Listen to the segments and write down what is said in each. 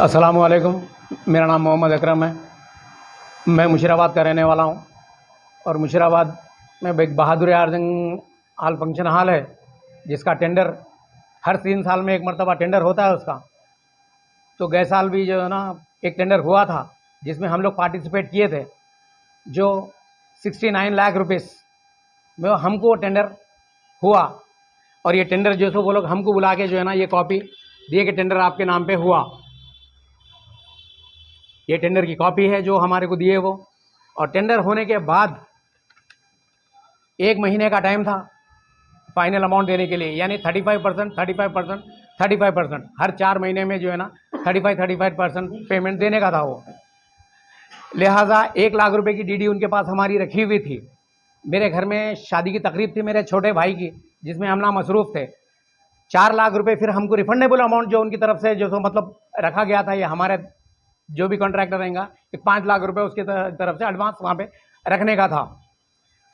अस्सलाम वालेकुम। मेरा नाम मोहम्मद अकरम है। मैं मुशीराबाद का रहने वाला हूँ और मुशीराबाद में एक बहादुर आजम हाल फंक्शन हॉल है जिसका टेंडर हर 3 साल में एक मरतबा टेंडर होता है उसका। तो गए साल भी जो है ना एक टेंडर हुआ था जिसमें हम लोग पार्टिसिपेट किए थे, जो 69 लाख रुपीस में हमको टेंडर हुआ। और ये टेंडर जो सो वो लोग हमको बुला के जो है ना ये कॉपी दिए कि टेंडर आपके नाम पे हुआ। ये टेंडर की कॉपी है जो हमारे को दिए वो। और टेंडर होने के बाद 1 महीने का टाइम था फाइनल अमाउंट देने के लिए, यानी 35% हर 4 महीने में जो है ना 35% पेमेंट देने का था वो। लिहाजा 1 लाख रुपए की डीडी उनके पास हमारी रखी हुई थी। मेरे घर में शादी की तकरीब थी मेरे छोटे भाई की, जिसमें हम ना मसरूफ़ थे। 4 लाख रुपए फिर हमको रिफंडेबल अमाउंट जो उनकी तरफ से जो सो मतलब रखा गया था, ये हमारे जो भी कॉन्ट्रैक्टर रहेगा 5 लाख रुपए उसके तरफ से एडवांस वहाँ पे रखने का था।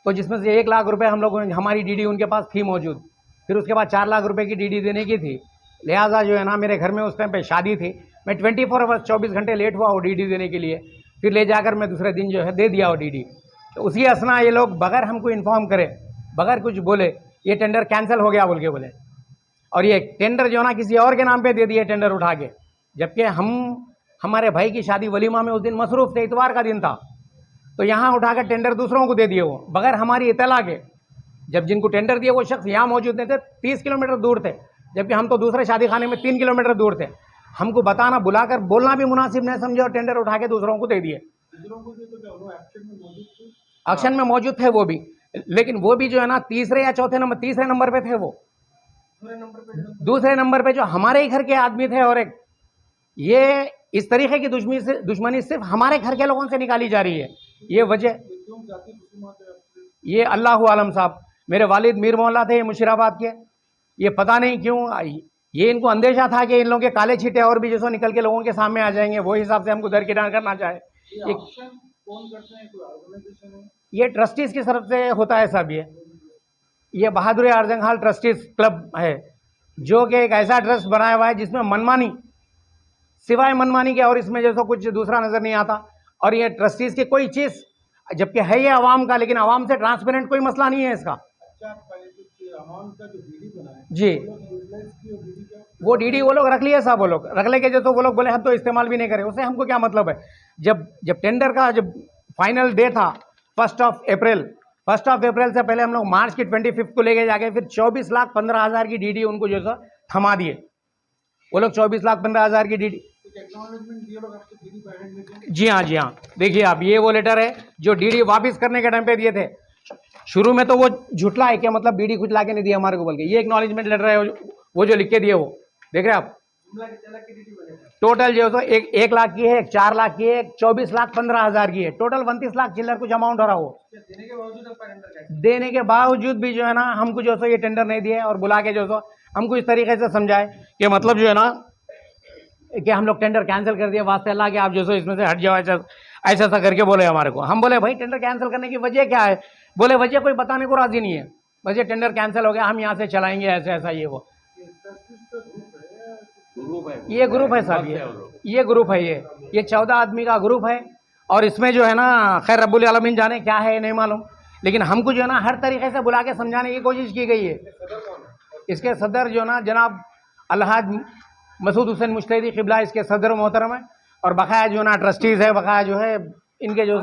तो जिसमें से 1 लाख रुपए हम लोग हमारी डीडी उनके पास थी मौजूद। फिर उसके बाद 4 लाख रुपए की डीडी देने की थी। लिहाजा जो है ना मेरे घर में उस टाइम पे शादी थी, मैं 24 आवर्स 24 घंटे लेट हुआ वो डीडी देने के लिए। फिर ले जाकर मैं दूसरे दिन जो है दे दिया वो डीडी। तो उसी असना ये लोग बगैर हमको इन्फॉर्म करे, बगैर कुछ बोले, ये टेंडर कैंसिल हो गया बोल के बोले। और ये टेंडर जो ना किसी और के नाम पे दे दिए टेंडर उठा के, जबकि हम हमारे भाई की शादी वलीमा में उस दिन मसरूफ़ थे, इतवार का दिन था। तो यहाँ उठाकर टेंडर दूसरों को दे दिए वो बगैर हमारी इतला के। जब जिनको टेंडर दिए वो शख्स यहाँ मौजूद नहीं थे, 30 किलोमीटर दूर थे, जबकि हम तो दूसरे शादी खाने में 3 किलोमीटर दूर थे। हमको बताना, बुलाकर बोलना भी मुनासिब नहीं समझे और टेंडर उठा के दूसरों को दे दिए। एक्शन में मौजूद थे वो भी, लेकिन वो भी जो है ना तीसरे नंबर पे थे वो। दूसरे नंबर पे जो हमारे ही घर के आदमी थे। और एक ये इस तरीके की दुश्मनी सिर्फ हमारे घर के लोगों से निकाली जा रही है। ये वजह ये अल्लाह आलम साहब, मेरे वालिद मीर मोहल्ला थे मुशीराबाद के। ये पता नहीं क्यों ये इनको अंदेशा था कि इन लोगों के काले छींटे और भी जैसो निकल के लोगों के सामने आ जाएंगे, वो हिसाब से हमको दरकिनार करना चाहे। ये ट्रस्टीज की तरफ से होता है सब। ये बहादुर आजम हाल ट्रस्टीज क्लब है, जो कि एक ऐसा ट्रस्ट बनाया हुआ है जिसमें मनमानी, सिवाय मनमानी के और इसमें जैसा कुछ दूसरा नजर नहीं आता। और ये ट्रस्टीज की कोई चीज, जबकि है ये आवाम का, लेकिन आवाम से ट्रांसपेरेंट कोई मसला नहीं है इसका। जी, वो डीडी वो लोग रख लिए साहब, वो लोग रख लेके जैसे वो लोग बोले हम तो इस्तेमाल भी नहीं करें, उससे हमको क्या मतलब है। जब टेंडर का जब फाइनल डे था 1 अप्रैल से पहले हम लोग मार्च की 25 को लेके जाके फिर 24,15,000 की डीडी उनको जो है थमा दिए। वो लोग 24,15,000 की डीडी। जी हाँ, देखिए आप, ये वो लेटर है जो डीडी वापस करने के टाइम पे दिए थे। शुरू में तो वो झुटला है, क्या मतलब डीडी कुछ लाके नहीं दिया हमारे को बोल के। ये एक्नॉलेजमेंट लेटर है वो जो लिख के दिए, वो देख रहे हैं आप। टोटल जो है 1 लाख की है, एक 4 लाख की है, एक 24,15,000 की है। टोटल 29 लाख चिल्लर कुछ अमाउंट हो रहा हो। देने के बावजूद भी जो है ना हमको जो है ये टेंडर नहीं दिए और बुला के जो है हमको इस तरीके से समझाए कि मतलब जो है ना कि हम लोग टेंडर कैंसिल कर दिए, वास्ते अल्लाह के आप जो सो इसमें से हट जाओ, ऐसा करके बोले हमारे को। हम बोले भाई टेंडर कैंसिल करने की वजह क्या है? बोले वजह कोई बताने को राजी नहीं है, वजह टेंडर कैंसिल हो गया, हम यहाँ से चलाएंगे ऐसा ये वो। ये ग्रुप है साहब, ये ग्रुप है, ये 14 आदमी का ग्रुप है। और इसमें जो है ना खैर रब्बुल आलमीन जाने क्या है नहीं मालूम, लेकिन हमको जो है ना हर तरीके से बुला के समझाने की कोशिश की गई है। इसके सदर जो ना जनाब अलहाज मसूद हुसैन मुश्तैदी क़िबला इसके सदर मोहतरम है। और बकाया जो ना ट्रस्टीज़ है, बकाया जो है इनके जो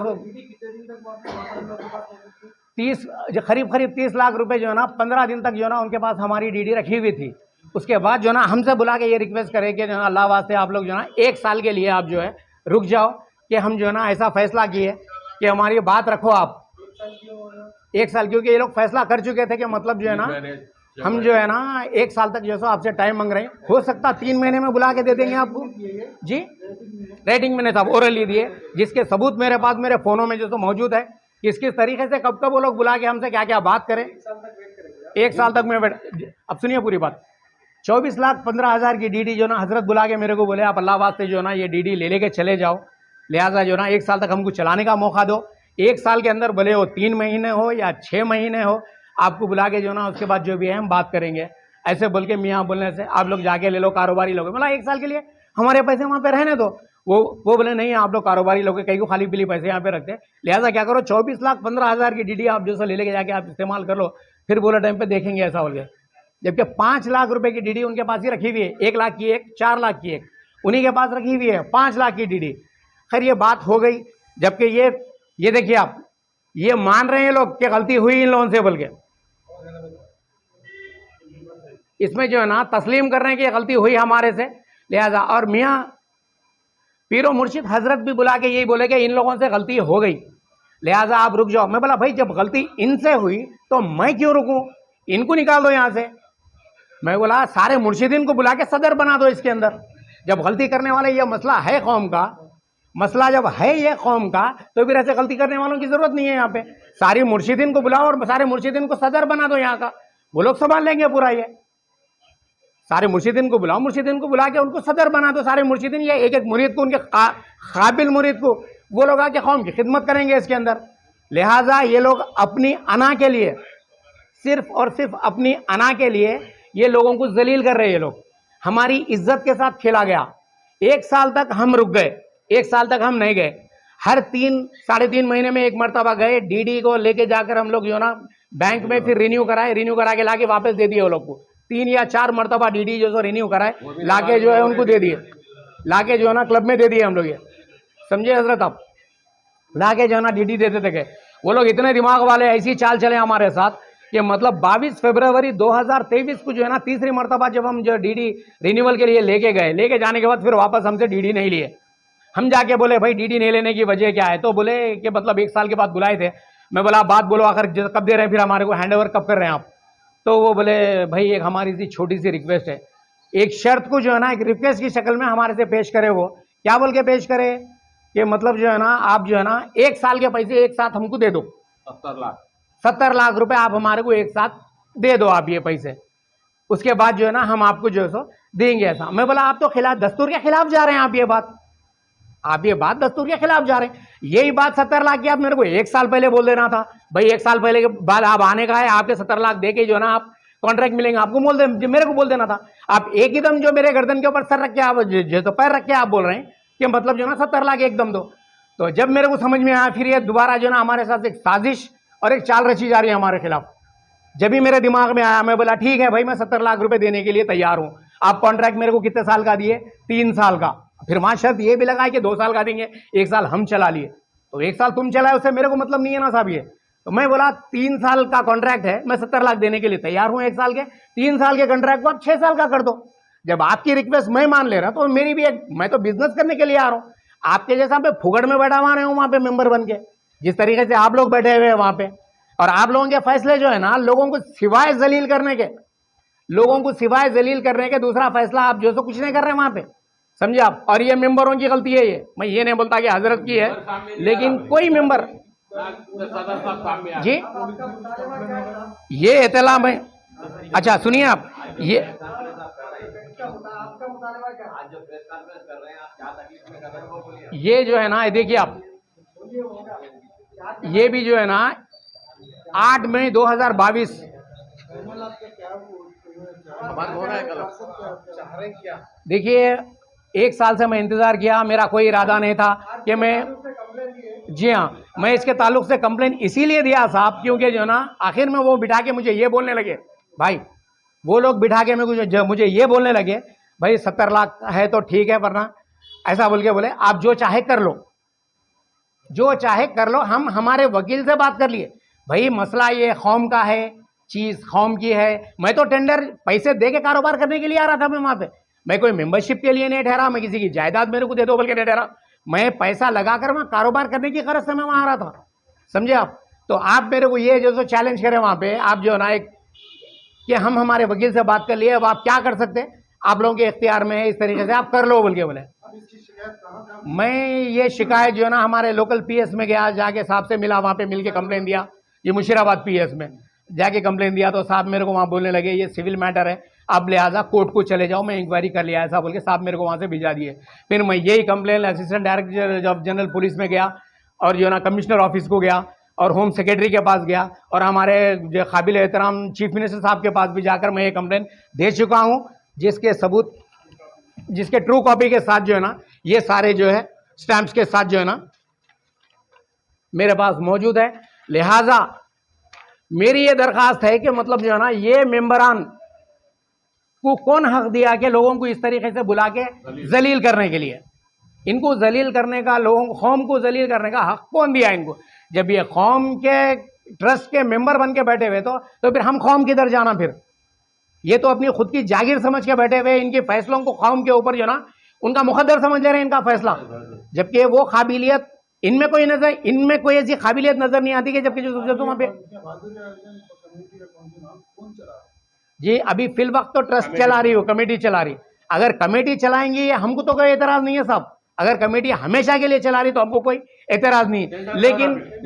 करीब 30 लाख रुपए जो है ना 15 दिन तक जो है ना उनके पास हमारी डीडी रखी हुई थी। उसके बाद जो ना हमसे बुला के ये रिक्वेस्ट करे कि जो ना अल्लाह वास्ते आप लोग जो ना 1 साल के लिए आप जो है रुक जाओ, कि हम जो है ना ऐसा फैसला किए कि हमारी बात रखो आप। 1 साल, क्योंकि ये लोग फैसला कर चुके थे कि मतलब जो है ना हम जो है ना 1 साल तक जो है आपसे टाइम मांग रहे हैं। हो सकता 3 महीने में बुला के दे देंगे आपको। जी, रेटिंग मैंने साहब ओरली दिए, जिसके सबूत मेरे पास मेरे फ़ोनों में जो मौजूद है कि किस तरीके से कब वो लोग बुला के हमसे क्या क्या बात करें। 1 साल तक मैं अब सुनिए पूरी बात। 24,15,000 की डीडी जो ना हजरत बुला के मेरे को बोले आप अल्लाह वास्ते जो ना ये डीडी ले लेके चले जाओ, लिहाजा जो ना 1 साल तक हमको चलाने का मौका दो। 1 साल के अंदर भले हो 3 महीने हो या 6 महीने हो, आपको बुला के जो ना उसके बाद जो भी है हम बात करेंगे। ऐसे बोल के मियाँ बोलने से आप लोग जाके ले लो, कारोबारी लोग। मतलब 1 साल के लिए हमारे पैसे वहाँ पे रहने दो। वो बोले नहीं, आप लोग कारोबारी लोग कहीं को खाली पीली पैसे यहाँ पे रखते हैं, लिहाजा क्या करो 24,15,000 की डीडी आप जो सो ले लेके जाके आप इस्तेमाल कर लो, फिर बोला टाइम पे देखेंगे ऐसा हो गया। जबकि 5 लाख रुपए की डीडी उनके पास ही रखी हुई है, 1 लाख की एक, 4 लाख की एक उन्हीं के पास रखी हुई है, 5 लाख की डीडी। खैर ये बात हो गई। जबकि ये देखिए आप, ये मान रहे हैं लोग कि गलती हुई इन लोगों से, बोल के इसमें जो है ना तस्लीम कर रहे हैं कि गलती हुई हमारे से, लिहाजा। और मियाँ पीरो मुर्शिद हजरत भी बुला के यही बोले कि इन लोगों से गलती हो गई, लिहाजा आप रुक जाओ। मैं बोला भाई जब गलती इनसे हुई तो मैं क्यों रुकूं, इनको निकाल दो यहाँ से। मैं बोला सारे मुर्शिदीन को बुला के सदर बना दो इसके अंदर। जब गलती करने वाले ये मसला है कौम का, मसला जब है ये कौम का, तो फिर ऐसे गलती करने वालों की जरूरत नहीं है। यहाँ पे सारी मुर्शिदीन को बुलाओ और सारे मुर्शिदीन को सदर बना दो यहाँ का, वो लोग संभाल लेंगे पूरा। ये सारे मुर्शिदीन को बुलाओ, मुर्शिदीन को बुला के उनको सदर बना दो। सारे मुर्शिदीन ये एक एक मुरीद को, उनके काबिल मुरीद को वो लोग आके कौम की खिदमत करेंगे इसके अंदर। लिहाजा ये लोग अपनी अना के लिए, सिर्फ और सिर्फ अपनी अना के लिए ये लोगों को जलील कर रहे हैं। ये लोग हमारी इज्जत के साथ खेला गया। 1 साल तक हम रुक गए, 1 साल तक हम नहीं गए। हर 3-3.5 महीने में एक मरतबा गए, डीडी को लेके जाकर हम लोग जो ना बैंक में फिर रिन्यू कराए, रिन्यू करा के लाके वापस दे दिए वो लोग को। 3 या 4 मरतबा डीडी जो सो रिन्यू कराए, लाके जो है उनको दे दिए, लाके जो है ना क्लब में दे दिए हम लोग। ये समझे हजरत आप, लाके जो है ना डीडी देते थे। वो लोग इतने दिमाग वाले, ऐसी चाल चले हमारे साथ कि मतलब 22 फरवरी 2023 को जो है ना तीसरी मरतबा जब हम जो डीडी रिन्यूअल के लिए लेके गए, लेके जाने के बाद फिर वापस हमसे डीडी नहीं लिए। हम जाके बोले भाई डीडी नहीं लेने की वजह क्या है, तो बोले कि मतलब 1 साल के बाद बुलाए थे। मैं बोला बात बोलो, आखिर कब दे रहे हैं, फिर हमारे को हैंड ओवर कब कर रहे हैं आप। तो वो बोले भाई एक हमारी सी छोटी सी रिक्वेस्ट है, एक शर्त को जो है ना एक रिक्वेस्ट की शक्ल में हमारे से पेश करे। वो क्या बोल के पेश करे कि मतलब जो है ना आप जो है ना 1 साल के पैसे एक साथ हमको दे दो, 70 लाख रुपए आप हमारे को एक साथ दे दो आप ये पैसे, उसके बाद जो है ना हम आपको जो है सो देंगे ऐसा। मैं बोला आप तो खिलाफ, दस्तूर के खिलाफ जा रहे हैं आप ये बात दस्तूर के खिलाफ जा रहे हैं। यही बात 70 लाख की आप मेरे को 1 साल पहले बोल देना था। भाई 1 साल पहले के बाद आप आने का है, आपके 70 लाख दे के जो है ना आप कॉन्ट्रैक्ट मिलेंगे, आपको मेरे को बोल देना था। आप एक ही दम जो मेरे गर्दन के ऊपर सर रख के आप जो तो पैर रख के आप बोल रहे हैं कि मतलब जो ना 70 लाख एकदम दो। तो जब मेरे को समझ में आया, फिर ये दोबारा जो ना हमारे साथ एक साजिश और एक चाल रची जा रही है हमारे खिलाफ। जब भी मेरे दिमाग में आया, मैं बोला ठीक है भाई मैं 70 लाख रुपए देने के लिए तैयार हूं। आप कॉन्ट्रैक्ट मेरे को कितने साल का दिए, 3 साल का। फिर वहां शर्त ये भी लगाए कि 2 साल का देंगे, 1 साल हम चला लिए। तो 1 साल तुम चलाए उससे मेरे को मतलब नहीं है ना साहब। ये तो मैं बोला 3 साल का कॉन्ट्रैक्ट है, मैं 70 लाख देने के लिए तैयार हूं 1 साल के। 3 साल के कॉन्ट्रैक्ट को आप 6 साल का कर दो। जब आपकी रिक्वेस्ट मैं मान ले रहा तो मेरी भी एक, मैं तो बिजनेस करने के लिए आ रहा हूं। आपके जैसा मैं फुगड़ में बैठा हुआ रहा हूं वहां पे मेंबर बन के, जिस तरीके से आप लोग बैठे हुए हैं वहां पे। और आप लोगों के फैसले जो है ना लोगों को सिवाय जलील करने के, दूसरा फैसला आप जो सो कुछ नहीं कर रहे हैं वहां पे, समझे आप। और ये मेंबरों की गलती है। ये मैं ये नहीं बोलता कि हजरत की है, लेकिन कोई मेंबर जी ये इतला में, अच्छा सुनिए आप, ये जो है ना देखिए आप, ये भी जो है ना 8 मई 2022 देखिए 1 साल से मैं इंतजार किया। मेरा कोई इरादा नहीं था कि मैं, जी हाँ, मैं इसके ताल्लुक से कंप्लेन इसीलिए दिया साहब क्योंकि जो ना आखिर में वो बिठा के मुझे ये बोलने लगे, भाई वो लोग बिठा के मुझे ये बोलने लगे भाई 70 लाख है तो ठीक है, वरना ऐसा बोल के बोले आप जो चाहे कर लो, जो चाहे कर लो। हम हमारे वकील से बात कर लिए, भाई मसला ये कौम का है, चीज कौम की है। मैं तो टेंडर पैसे दे के कारोबार करने के लिए आ रहा था। मैं वहां पे मैं कोई मेंबरशिप के लिए नहीं ठहरा, मैं किसी की जायदाद मेरे को दे दो बोल के नहीं ठहरा। मैं पैसा लगाकर वहां कारोबार करने की गरज से मैं वहां आ रहा था, समझे आप। तो आप मेरे को ये जो चैलेंज करें वहां पे, आप जो ना एक कि हम हमारे वकील से बात कर लिए, अब आप क्या कर सकते हैं, आप लोगों के इख्तियार में है, इस तरीके से आप कर लो बोल के बोले। मैं ये शिकायत जो है ना हमारे लोकल पीएस में गया, जाके साहब से मिला, वहां पे मिल के कंप्लेन दिया। ये मुशीराबाद पीएस में जाके कंप्लेन दिया तो साहब मेरे को वहां बोलने लगे ये सिविल मैटर है, अब लिहाजा कोर्ट को चले जाओ, मैं इंक्वायरी कर लिया ऐसा बोल के साहब मेरे को वहां से भिजा दिए। फिर मैं यही complain assistant director of general police में गया और जो ना कमिश्नर ऑफिस को गया और होम सेक्रेटरी के पास गया और हमारे जो काबिल एहतराम चीफ मिनिस्टर साहब के पास भी जाकर मैं ये कंप्लेन दे चुका हूँ, जिसके सबूत जिसके ट्रू कॉपी के साथ जो है ना, ये सारे जो है स्टैंप्स के साथ जो है ना मेरे पास मौजूद है। लिहाजा मेरी ये दरखास्त है कि मतलब जो है ना, ये मेंबरान को कौन हक दिया कि लोगों को इस तरीके से बुला के जलील करने के लिए, इनको जलील करने का, लोगों कौम को जलील करने का हक कौन दिया इनको? जब ये कौम के ट्रस्ट के मेंबर बन के बैठे हुए तो फिर हम कौम किधर जाना? फिर ये तो अपनी खुद की जागीर समझ के बैठे हुए, इनके फैसलों को कौम के ऊपर जो ना उनका मुकद्दर समझ ले रहे हैं इनका फैसला, जबकि वो काबिलियत इनमें कोई ऐसी काबिलियत नजर नहीं आती कि जबकि जो वहां पे जी अभी फिल वक्त तो ट्रस्ट चला रही हो, कमेटी चला रही। अगर कमेटी चलाएंगी हमको तो कोई एतराज नहीं है साहब, अगर कमेटी हमेशा के लिए चला रही तो हमको कोई एतराज नहीं,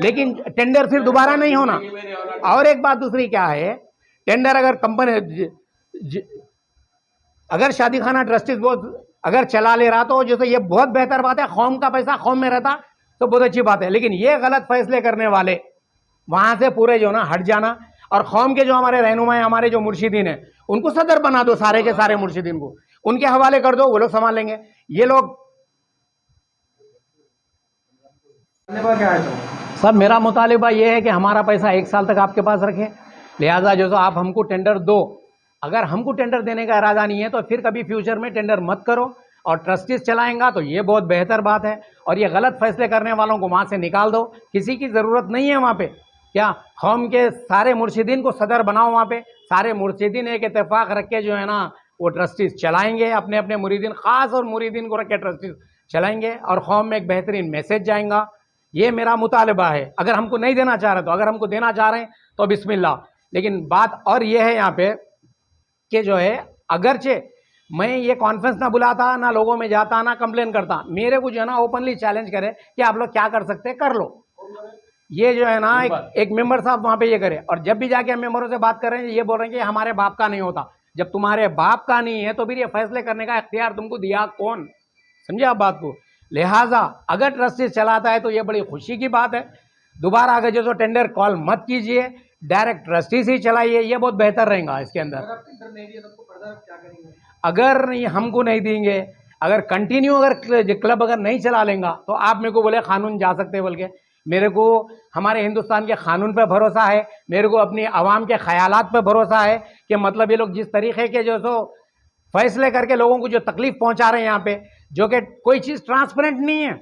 लेकिन टेंडर फिर दोबारा नहीं होना। और एक बात दूसरी क्या है, टेंडर अगर कंपनी अगर शादी खाना ट्रस्टीज बोर्ड अगर चला ले रहा तो जैसे ये बहुत बेहतर बात है, कौम का पैसा कौम में रहता तो बहुत अच्छी बात है, लेकिन ये गलत फैसले करने वाले वहां से पूरे जो ना हट जाना, और कौम के जो हमारे रहनुमा है, हमारे जो मुर्शिदीन है, उनको सदर बना दो, सारे के सारे मुर्शिदीन को उनके हवाले कर दो, वो लोग संभाल लेंगे। ये लोग सब मेरा मुतालिबा ये है कि हमारा पैसा 1 साल तक आपके पास रखें, लिहाजा जो आप हमको टेंडर दो। अगर हमको टेंडर देने का इरादा नहीं है तो फिर कभी फ्यूचर में टेंडर मत करो, और ट्रस्टीज चलाएंगा तो ये बहुत बेहतर बात है, और ये गलत फैसले करने वालों को वहाँ से निकाल दो, किसी की ज़रूरत नहीं है वहाँ पे। क्या कौम के सारे मुर्शिदीन को सदर बनाओ, वहाँ पे सारे मुर्शिदीन एक इत्तेफाक रख के जो है ना वो ट्रस्टीज चलाएंगे, अपने अपने मुरीदीन, ख़ास और मुरीदीन को रख के ट्रस्टीज चलाएंगे, और कौम में एक बेहतरीन मैसेज जाएगा। ये मेरा मुतालबा है। अगर हमको नहीं देना चाह रहे तो, अगर हमको देना चाह रहे हैं तो बिस्मिल्लाह। लेकिन बात और ये है यहाँ पे कि जो है, अगरचे मैं ये कॉन्फ्रेंस ना बुलाता, ना लोगों में जाता, ना कंप्लेन करता, मेरे को जो है ना ओपनली चैलेंज करे कि आप लोग क्या कर सकते हैं कर लो। ये जो है ना एक मेंबर साहब वहाँ पे ये करे, और जब भी जाके हम मेंबरों से बात कर रहे हैं ये बोल रहे हैं कि हमारे बाप का नहीं होता। जब तुम्हारे बाप का नहीं है तो फिर ये फैसले करने का इख्तियार तुमको दिया कौन? समझे आप बात को? लिहाजा अगर ट्रस्टीज चलाता है तो ये बड़ी खुशी की बात है। दोबारा अगर जो टेंडर कॉल मत कीजिए, डायरेक्ट ट्रस्टीज ही चलाइए, ये बहुत बेहतर रहेगा इसके अंदर। अगर हमको नहीं देंगे, अगर कंटिन्यू अगर क्लब अगर नहीं चला लेगा तो आप मेरे को बोले कानून जा सकते हैं, बोल के मेरे को हमारे हिंदुस्तान के कानून पे भरोसा है, मेरे को अपनी आवाम के ख्यालात पे भरोसा है कि मतलब ये लोग जिस तरीके के जो सो फैसले करके लोगों को जो तकलीफ पहुंचा रहे हैं यहाँ पे, जो कि कोई चीज़ ट्रांसपेरेंट नहीं है,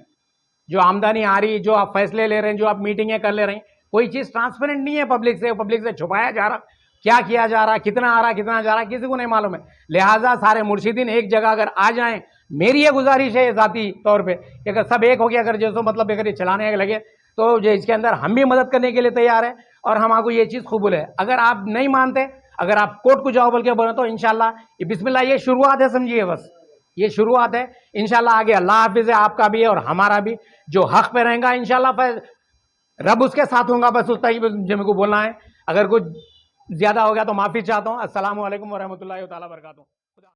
जो आमदनी आ रही, जो आप फैसले ले रहे हैं, जो आप मीटिंगें कर ले रहे हैं, कोई चीज़ ट्रांसपेरेंट नहीं है। पब्लिक से छुपाया जा रहा, क्या किया जा रहा, कितना आ रहा, कितना जा रहा, किसी को नहीं मालूम है। लिहाजा सारे मुर्शिदीन एक जगह अगर आ जाएं, मेरी ये गुजारिश है ज़ाती तौर पे कि अगर सब एक हो गया, अगर जैसो मतलब अगर ये चलाने लगे तो जो इसके अंदर हम भी मदद करने के लिए तैयार है, और हम आपको ये चीज़ कबूल है। अगर आप नहीं मानते, अगर आप कोर्ट को जाओ बोल के बोले तो इंशाल्लाह ये बिस्मिल्लाह ये शुरुआत है, समझिए बस ये शुरुआत है। इंशाल्लाह आगे अल्लाह हाफिज़ है, आपका भी है और हमारा भी, जो हक पे रहेगा इंशाल्लाह रब उसके साथ होगा। बस उतना ही मेरे को बोलना है। अगर कुछ ज़्यादा हो गया तो माफ़ी चाहता हूँ। अस्सलामु अलैकुम वरहमतुल्लाहि तआला बरकातहू।